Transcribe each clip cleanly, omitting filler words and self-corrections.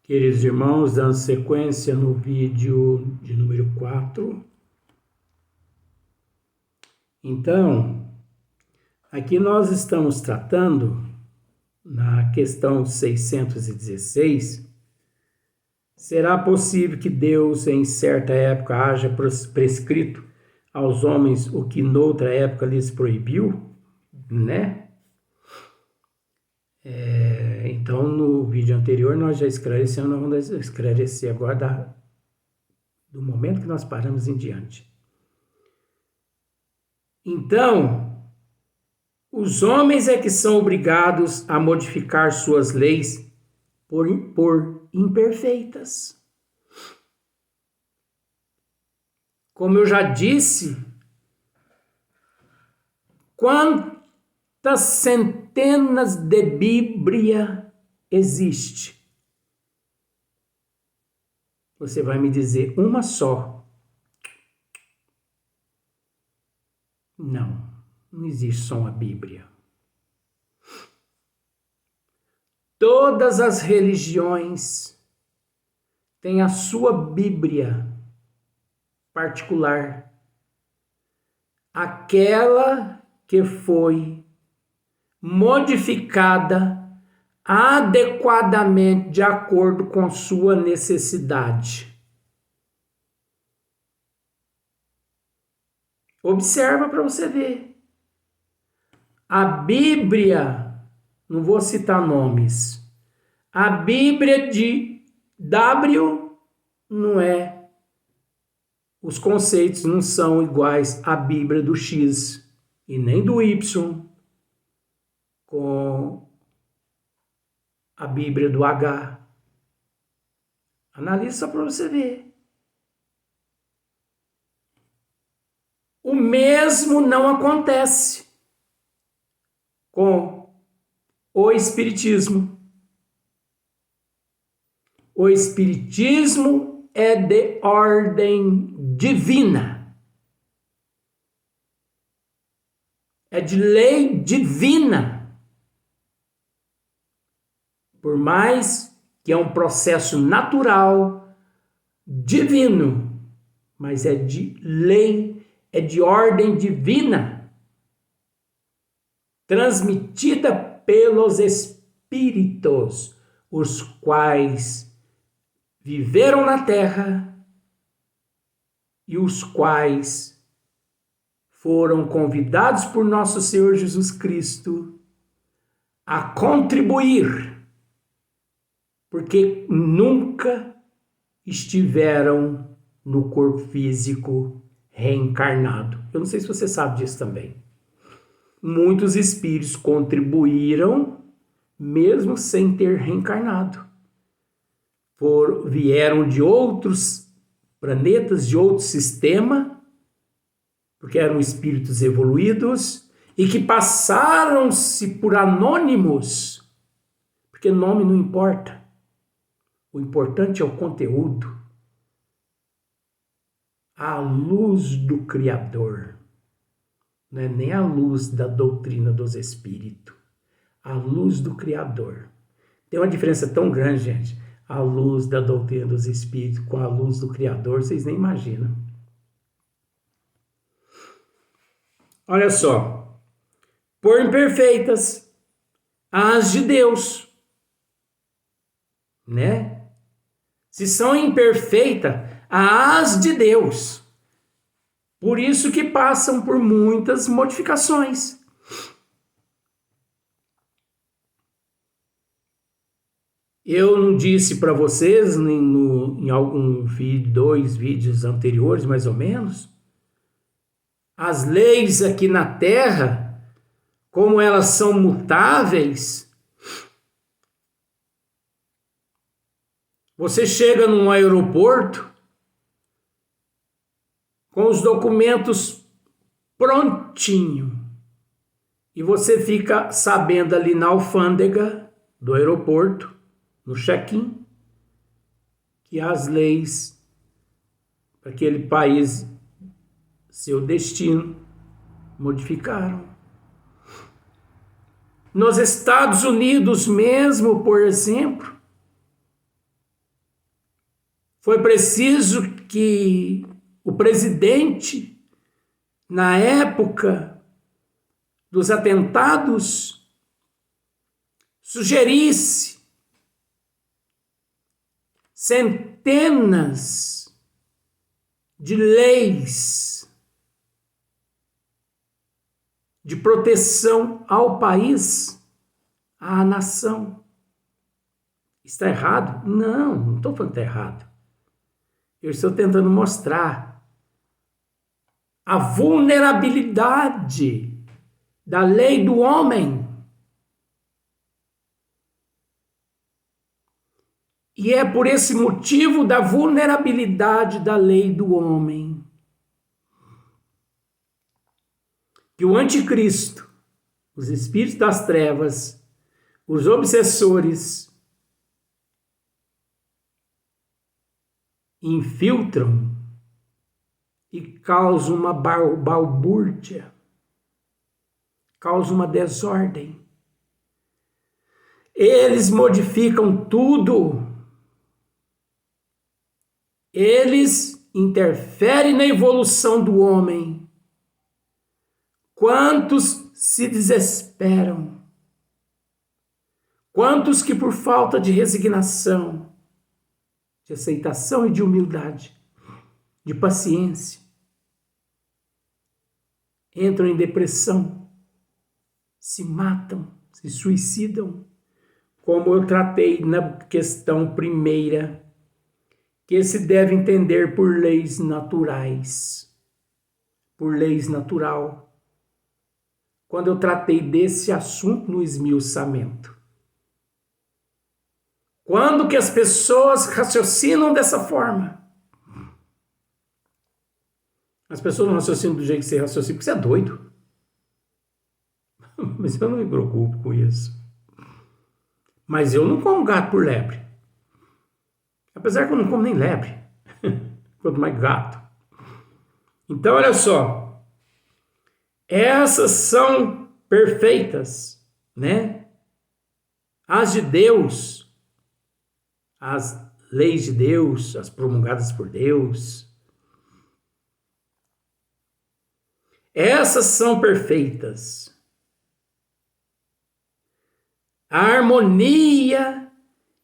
Queridos irmãos, dando sequência no vídeo de número 4. Então, aqui nós estamos tratando, na questão 616, será possível que Deus, em certa época, haja prescrito aos homens o que noutra época lhes proibiu, né? Então, no vídeo anterior, nós já esclarecemos, nós vamos esclarecer agora do momento que nós paramos em diante. Então, os homens é que são obrigados a modificar suas leis por imperfeitas. Como eu já disse, quantas centenas de Bíblia existe? Você vai me dizer uma só. Não existe só uma Bíblia. Todas as religiões têm a sua Bíblia particular. Aquela que foi modificada adequadamente de acordo com sua necessidade. Observa para você ver. A Bíblia, não vou citar nomes, a Bíblia de W não é, os conceitos não são iguais à Bíblia do X e nem do Y com a Bíblia do H. Analisa só para você ver. O mesmo não acontece com o Espiritismo. O Espiritismo é de ordem divina. É de lei divina. Por mais que é um processo natural, divino, mas é de lei, é de ordem divina, transmitida pelos espíritos, os quais viveram na terra e os quais foram convidados por nosso Senhor Jesus Cristo a contribuir, porque nunca estiveram no corpo físico reencarnado. Eu não sei se você sabe disso também. Muitos espíritos contribuíram mesmo sem ter reencarnado. Vieram de outros planetas, de outro sistema, porque eram espíritos evoluídos e que passaram-se por anônimos, porque nome não importa. O importante é o conteúdo. A luz do Criador. Não é nem a luz da doutrina dos espíritos. A luz do Criador. Tem uma diferença tão grande, gente. A luz da doutrina dos espíritos com a luz do Criador, vocês nem imaginam. Olha só. Por imperfeitas, as de Deus. Né? Se são imperfeitas, as de Deus. Por isso que passam por muitas modificações. Eu não disse para vocês, em algum vídeo, 2 vídeos anteriores, mais ou menos, as leis aqui na Terra, como elas são mutáveis. Você chega num aeroporto com os documentos prontinho e você fica sabendo ali na alfândega do aeroporto, no check-in, que as leis para aquele país, seu destino, modificaram. Nos Estados Unidos mesmo, por exemplo, Foi preciso que o presidente, na época dos atentados, sugerisse centenas de leis de proteção ao país, à nação. Está errado? Não estou falando que está errado. Eu estou tentando mostrar a vulnerabilidade da lei do homem. E é por esse motivo da vulnerabilidade da lei do homem que o anticristo, os espíritos das trevas, os obsessores, infiltram e causam uma balbúrdia, causam uma desordem. Eles modificam tudo. Eles interferem na evolução do homem. Quantos se desesperam? Quantos que por falta de resignação, de aceitação e de humildade, de paciência, entram em depressão, se matam, se suicidam, como eu tratei na questão primeira, que se deve entender por leis naturais, por leis natural, quando eu tratei desse assunto no esmiuçamento. Quando que as pessoas raciocinam dessa forma? As pessoas não raciocinam do jeito que você raciocina, porque você é doido. Mas eu não me preocupo com isso. Mas eu não como gato por lebre. Apesar que eu não como nem lebre. Quanto mais gato. Então, olha só. Essas são perfeitas, né? As de Deus, as leis de Deus, as promulgadas por Deus. Essas são perfeitas. A harmonia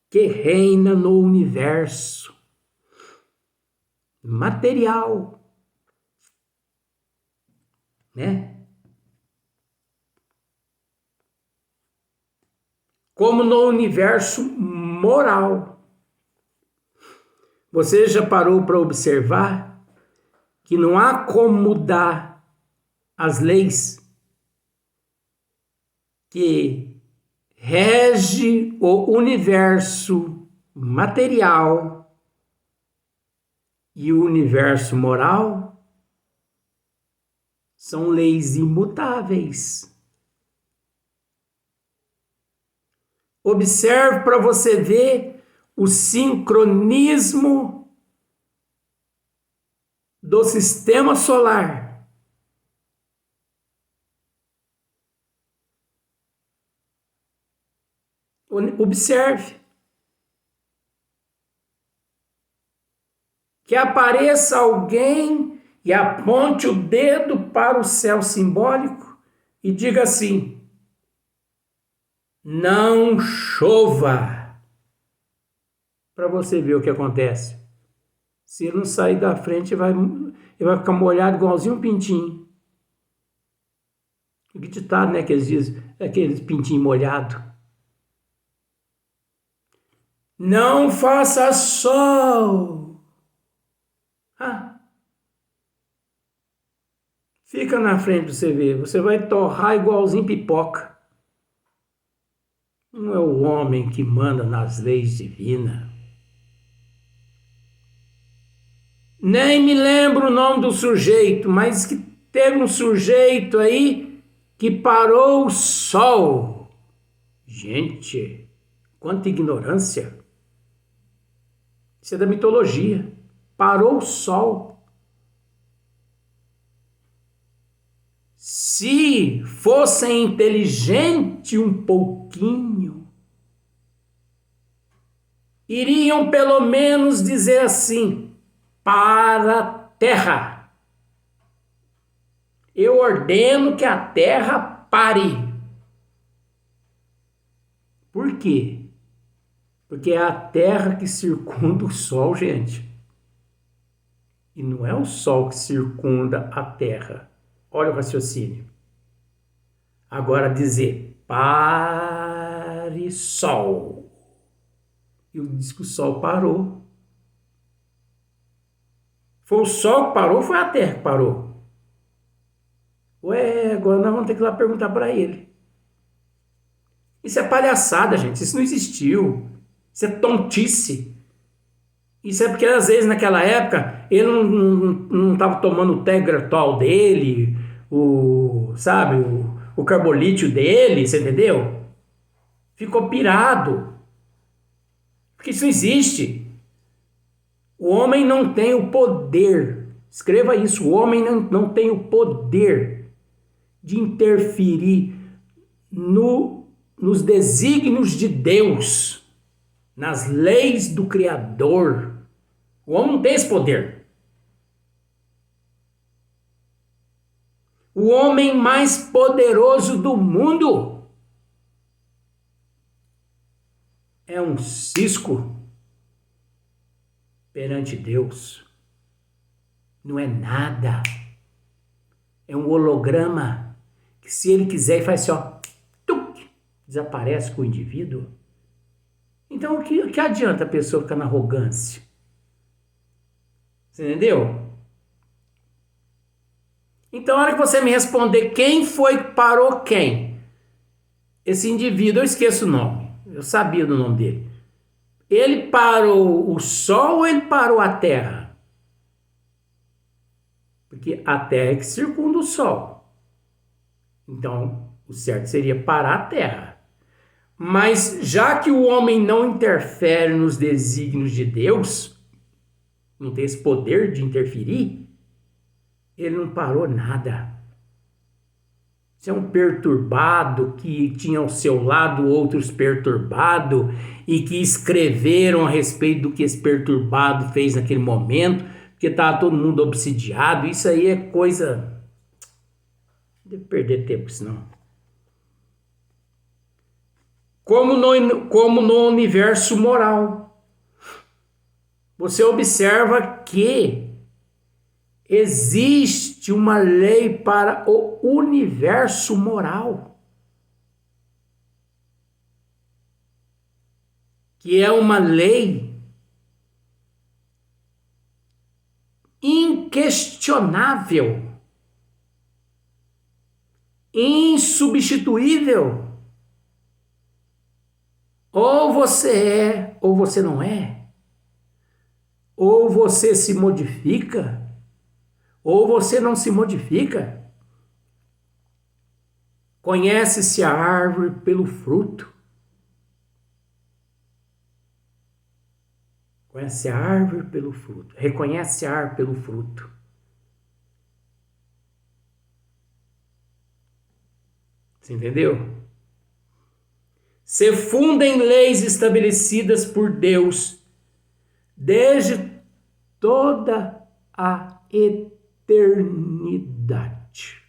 que reina no universo material, né? Como no universo moral. Você já parou para observar que não há como mudar as leis que rege o universo material e o universo moral? São leis imutáveis. Observe para você ver o sincronismo do sistema solar. Observe. Que apareça alguém e aponte o dedo para o céu simbólico e diga assim: não chova. Para você ver o que acontece. Se ele não sair da frente, ele vai ficar molhado igualzinho um pintinho. Que ditado, né, que eles dizem, aqueles pintinho molhado. Não faça sol. Fica na frente para você ver. Você vai torrar igualzinho pipoca. Não é o homem que manda nas leis divinas. Nem me lembro o nome do sujeito, mas que teve um sujeito aí que parou o sol. Gente, quanta ignorância. Isso é da mitologia. Parou o sol. Se fossem inteligentes um pouquinho, iriam pelo menos dizer assim: para a terra. Eu ordeno que a terra pare. Por quê? Porque é a terra que circunda o sol, gente. E não é o sol que circunda a terra. Olha o raciocínio. Agora dizer, pare sol. E diz que o sol parou. Foi o sol que parou ou foi a terra que parou? Ué, agora nós vamos ter que ir lá perguntar para ele. Isso é palhaçada, gente. Isso não existiu. Isso é tontice. Isso é porque às vezes naquela época ele não estava tomando o Tegretol dele, sabe, o carbolítio dele, você entendeu? Ficou pirado. Porque isso não existe. O homem não tem o poder. Escreva isso. O homem não tem o poder de interferir nos desígnios de Deus, nas leis do Criador. O homem não tem esse poder. O homem mais poderoso do mundo é um cisco perante Deus. Não é nada. É um holograma que, se ele quiser, ele faz assim, ó, tuc, desaparece com o indivíduo. Então, o que adianta a pessoa ficar na arrogância? Você entendeu? Então, a hora que você me responder quem foi que parou quem, esse indivíduo, eu esqueço o nome, eu sabia do nome dele. Ele parou o sol ou ele parou a terra? Porque a terra é que circunda o sol. Então, o certo seria parar a terra. Mas, já que o homem não interfere nos desígnios de Deus, não tem esse poder de interferir, ele não parou nada. Você é um perturbado que tinha ao seu lado outros perturbados e que escreveram a respeito do que esse perturbado fez naquele momento, porque estava todo mundo obsidiado. Isso aí é coisa... Não devo perder tempo, senão. Como no universo moral. Você observa que existe uma lei para o universo moral, que é uma lei inquestionável, insubstituível. Ou você é, ou você não é. Ou você se modifica, ou você não se modifica. Conhece-se a árvore pelo fruto. Conhece a árvore pelo fruto. Reconhece a árvore pelo fruto. Você entendeu? Se funda em leis estabelecidas por Deus desde toda a eternidade.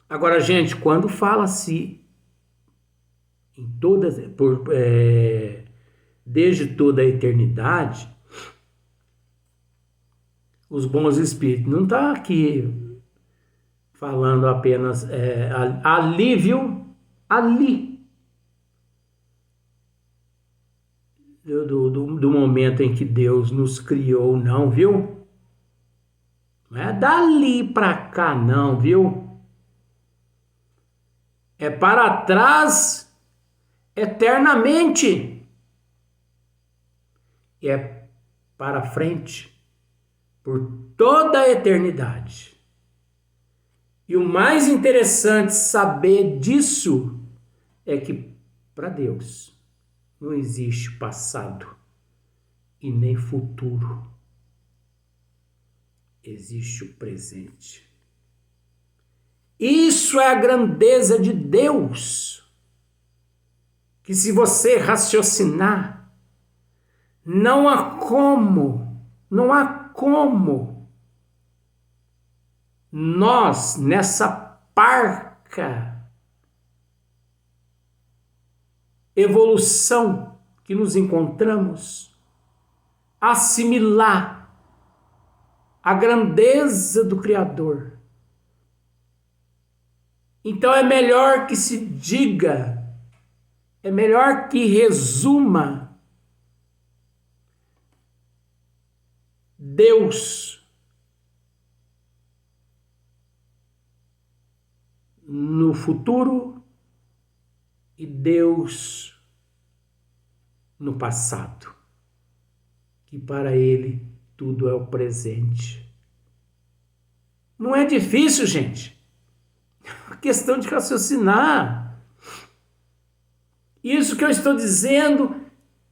Agora, gente, quando fala-se em todas, desde toda a eternidade, os bons espíritos não está aqui falando apenas ali, viu? Ali. Do momento em que Deus nos criou, não, viu? Não é dali para cá, não, viu? É para trás eternamente. E é para frente por toda a eternidade. E o mais interessante saber disso é que para Deus não existe passado e nem futuro. Existe o presente. Isso é a grandeza de Deus, que se você raciocinar, não há como nós, nessa parca evolução que nos encontramos, assimilar a grandeza do Criador. Então é melhor que se diga, é melhor que resuma Deus no futuro e Deus no passado, que para ele tudo é o presente. Não é difícil, gente. É questão de raciocinar. Isso que eu estou dizendo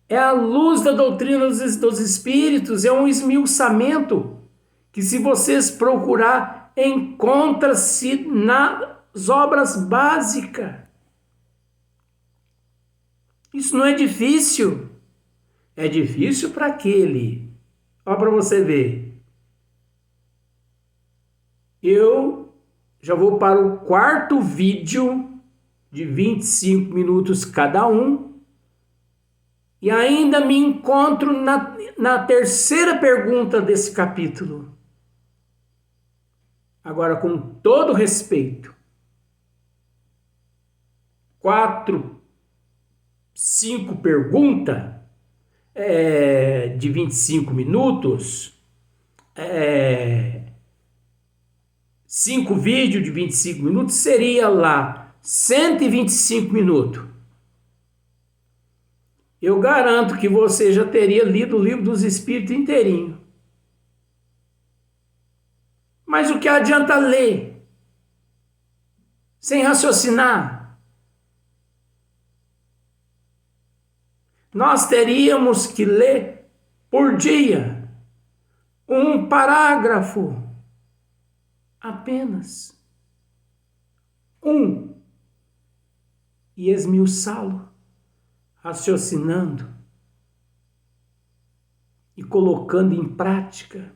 é a luz da doutrina dos espíritos, é um esmiuçamento que, se vocês procurar, encontra-se nas obras básicas. Isso não é difícil. É difícil para aquele. Olha para você ver. Eu já vou para o quarto vídeo de 25 minutos cada um. E ainda me encontro na terceira pergunta desse capítulo. Agora, com todo respeito, 5 perguntas de 25 minutos, 5 vídeos de 25 minutos, seria lá 125 minutos. Eu garanto que você já teria lido o Livro dos Espíritos inteirinho. Mas o que adianta ler sem raciocinar? Nós teríamos que ler por dia um parágrafo, apenas um, e esmiuçá-lo, raciocinando e colocando em prática.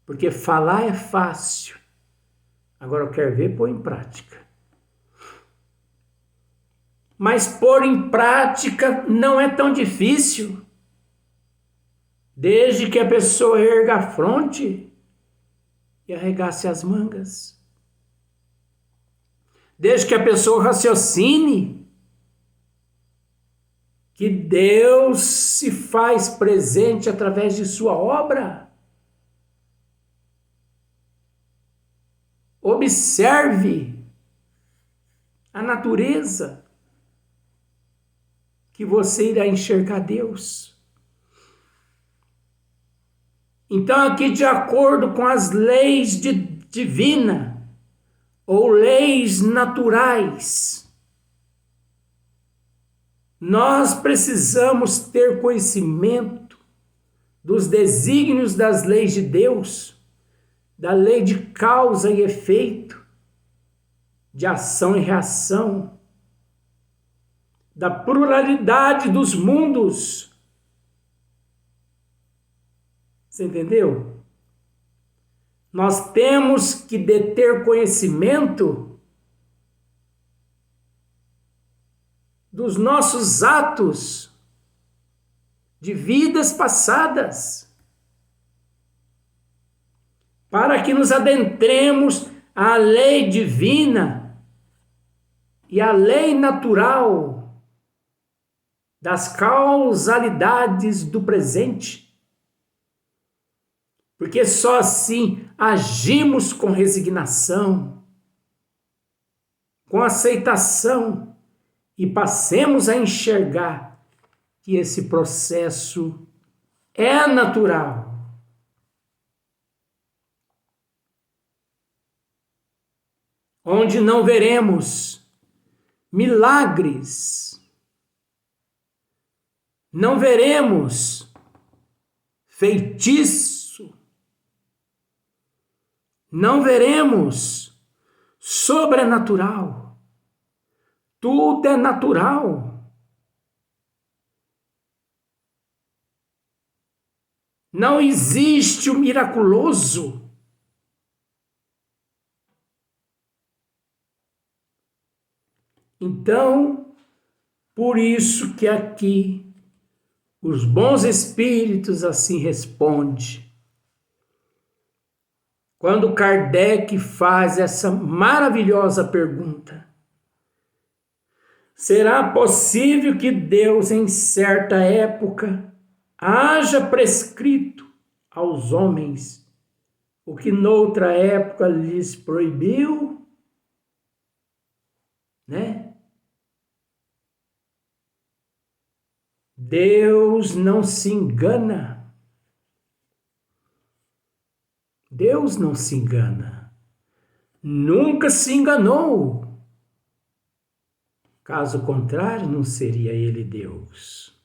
Porque falar é fácil. Agora eu quero ver pôr em prática. Mas pôr em prática não é tão difícil. Desde que a pessoa erga a fronte e arregace as mangas. Desde que a pessoa raciocine que Deus se faz presente através de sua obra. Observe a natureza que você irá enxergar Deus. Então, aqui, de acordo com as leis divinas ou leis naturais, nós precisamos ter conhecimento dos desígnios das leis de Deus, da lei de causa e efeito, de ação e reação, da pluralidade dos mundos. Você entendeu? Nós temos que deter conhecimento dos nossos atos de vidas passadas, para que nos adentremos à lei divina e à lei natural das causalidades do presente. Porque só assim agimos com resignação, com aceitação, e passemos a enxergar que esse processo é natural. Onde não veremos milagres, não veremos feitiço, não veremos sobrenatural. Tudo é natural. Não existe o miraculoso. Então, por isso que aqui os bons espíritos assim respondem. Quando Kardec faz essa maravilhosa pergunta: será possível que Deus, em certa época, haja prescrito aos homens o que noutra época lhes proibiu? Né? Deus não se engana. Deus não se engana. Nunca se enganou. Caso contrário, não seria ele Deus.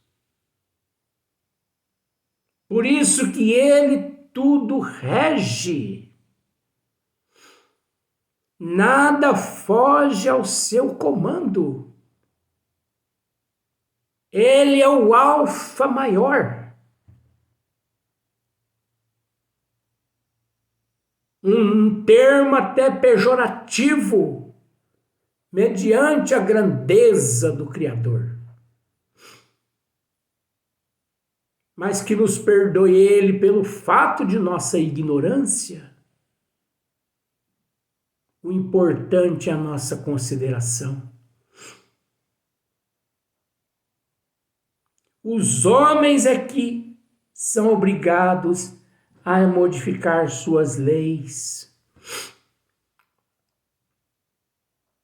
Por isso que ele tudo rege. Nada foge ao seu comando. Ele é o alfa maior. Um termo até pejorativo, mediante a grandeza do Criador. Mas que nos perdoe ele pelo fato de nossa ignorância. O importante é a nossa consideração. Os homens é que são obrigados a modificar suas leis.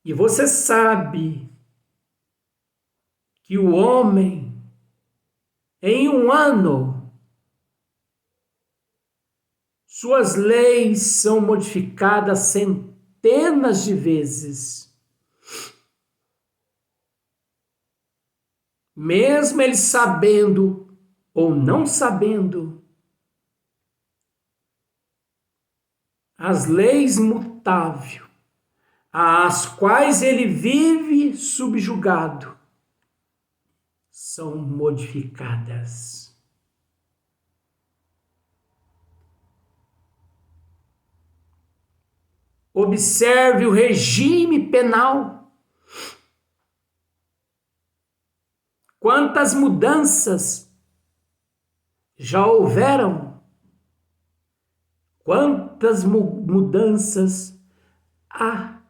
E você sabe que o homem, em um ano, suas leis são modificadas centenas de vezes. Mesmo ele sabendo ou não sabendo, as leis mutáveis, às quais ele vive subjugado, são modificadas. Observe o regime penal. Quantas mudanças já houveram? Quantas mudanças há?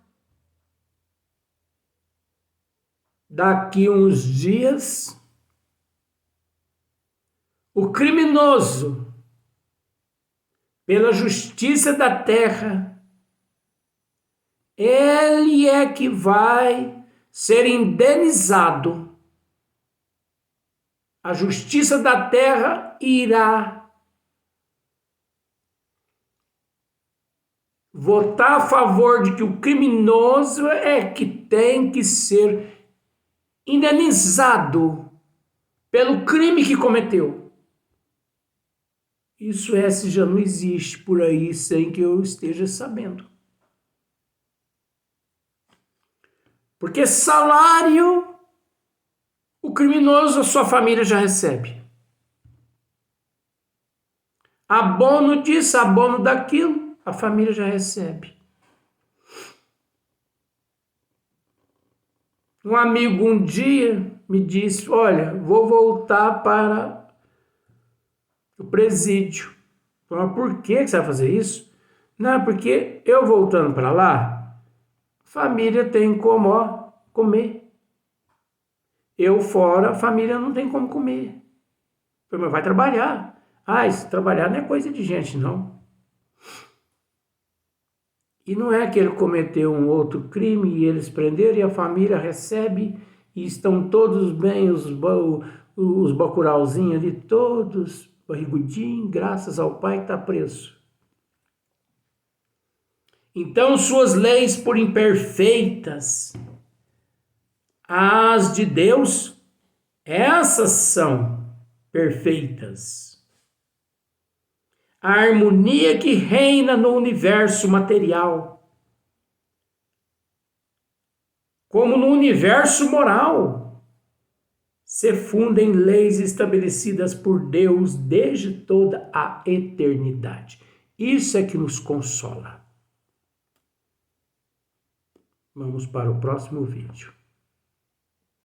Daqui uns dias, o criminoso, pela justiça da terra, ele é que vai ser indenizado. A justiça da terra irá votar a favor de que o criminoso é que tem que ser indenizado pelo crime que cometeu. Isso se já não existe por aí sem que eu esteja sabendo. Porque salário, o criminoso, a sua família já recebe. Abono disso, abono daquilo, a família já recebe. Um amigo um dia me disse: olha, vou voltar para o presídio. Mas por que você vai fazer isso? Não, porque eu voltando para lá, família tem como comer. Eu fora, a família não tem como comer. Mas vai trabalhar. Isso trabalhar não é coisa de gente, não. E não é que ele cometeu um outro crime e eles prenderam e a família recebe e estão todos bem, os bacurauzinhos ali, todos barrigudinhos, graças ao pai que está preso. Então, suas leis, por imperfeitas, as de Deus, essas são perfeitas. A harmonia que reina no universo material como no universo moral, se fundem leis estabelecidas por Deus desde toda a eternidade. Isso é que nos consola. Vamos para o próximo vídeo.